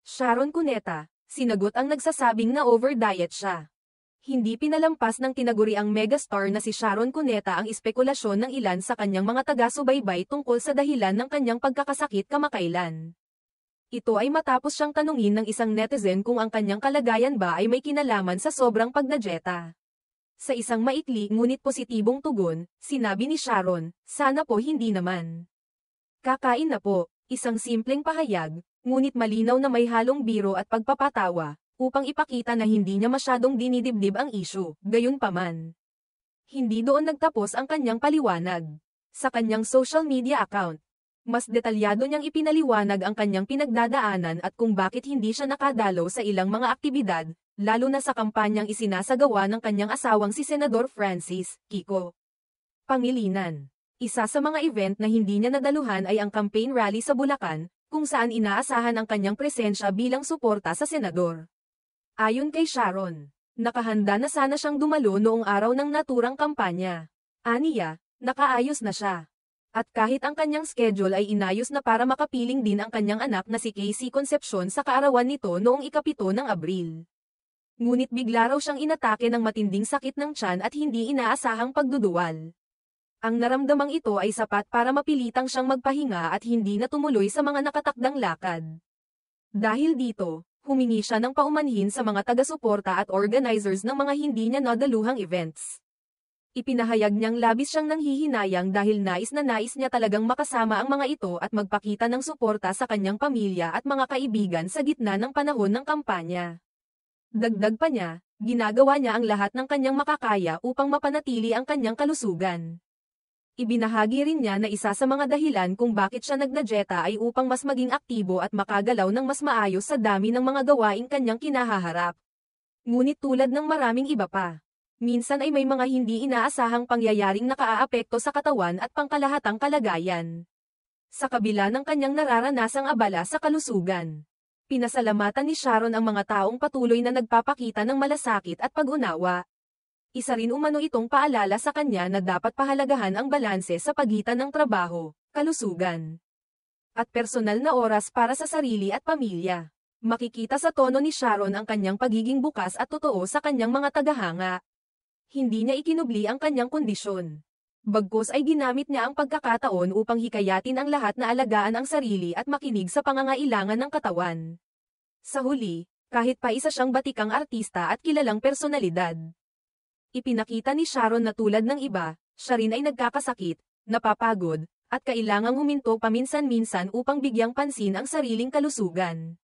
Sharon Cuneta, sinagot ang nagsasabing na over-diet siya. Hindi pinalampas ng tinaguriang megastar na si Sharon Cuneta ang espekulasyon ng ilan sa kanyang mga taga-subaybay tungkol sa dahilan ng kanyang pagkakasakit kamakailan. Ito ay matapos siyang tanungin ng isang netizen kung ang kanyang kalagayan ba ay may kinalaman sa sobrang pagdadieta. Sa isang maikli ngunit positibong tugon, sinabi ni Sharon, sana po hindi naman. Kakain na po, isang simpleng pahayag, ngunit malinaw na may halong biro at pagpapatawa, upang ipakita na hindi niya masyadong dinidibdib ang issue. Gayunpaman, hindi doon nagtapos ang kanyang paliwanag. Sa kanyang social media account, mas detalyado niyang ipinaliwanag ang kanyang pinagdadaanan at kung bakit hindi siya nakadalo sa ilang mga aktibidad, lalo na sa kampanyang isinasagawa ng kanyang asawang si Senador Francis Kiko Pangilinan. Isa sa mga event na hindi niya nadaluhan ay ang campaign rally sa Bulacan, kung saan inaasahan ang kanyang presensya bilang suporta sa senador. Ayon kay Sharon, nakahanda na sana siyang dumalo noong araw ng naturang kampanya. Aniya, nakaayos na siya. At kahit ang kanyang schedule ay inayos na para makapiling din ang kanyang anak na si Casey Concepcion sa kaarawan nito noong ika-7 ng Abril. Ngunit bigla raw siyang inatake ng matinding sakit ng tiyan at hindi inaasahang pagduduwal. Ang naramdamang ito ay sapat para mapilitang siyang magpahinga at hindi na tumuloy sa mga nakatakdang lakad. Dahil dito, humingi siya ng paumanhin sa mga taga-suporta at organizers ng mga hindi niya nadaluhang events. Ipinahayag niyang labis siyang nanghihinayang dahil nais niya talagang makasama ang mga ito at magpakita ng suporta sa kanyang pamilya at mga kaibigan sa gitna ng panahon ng kampanya. Dagdag pa niya, ginagawa niya ang lahat ng kanyang makakaya upang mapanatili ang kanyang kalusugan. Ibinahagi rin niya na isa sa mga dahilan kung bakit siya nagdadieta ay upang mas maging aktibo at makagalaw ng mas maayos sa dami ng mga gawaing kanyang kinahaharap. Ngunit tulad ng maraming iba pa, minsan ay may mga hindi inaasahang pangyayaring nakaaapekto sa katawan at pangkalahatang kalagayan. Sa kabila ng kanyang nararanasang abala sa kalusugan, pinasalamatan ni Sharon ang mga taong patuloy na nagpapakita ng malasakit at pag-unawa. Isa rin umano itong paalala sa kanya na dapat pahalagahan ang balanse sa pagitan ng trabaho, kalusugan, at personal na oras para sa sarili at pamilya. Makikita sa tono ni Sharon ang kanyang pagiging bukas at totoo sa kanyang mga tagahanga. Hindi niya ikinubli ang kanyang kondisyon. Bagkus ay ginamit niya ang pagkakataon upang hikayatin ang lahat na alagaan ang sarili at makinig sa pangangailangan ng katawan. Sa huli, kahit pa isa siyang batikang artista at kilalang personalidad, ipinakita ni Sharon na tulad ng iba, siya rin ay nagkakasakit, napapagod, at kailangang huminto paminsan-minsan upang bigyang pansin ang sariling kalusugan.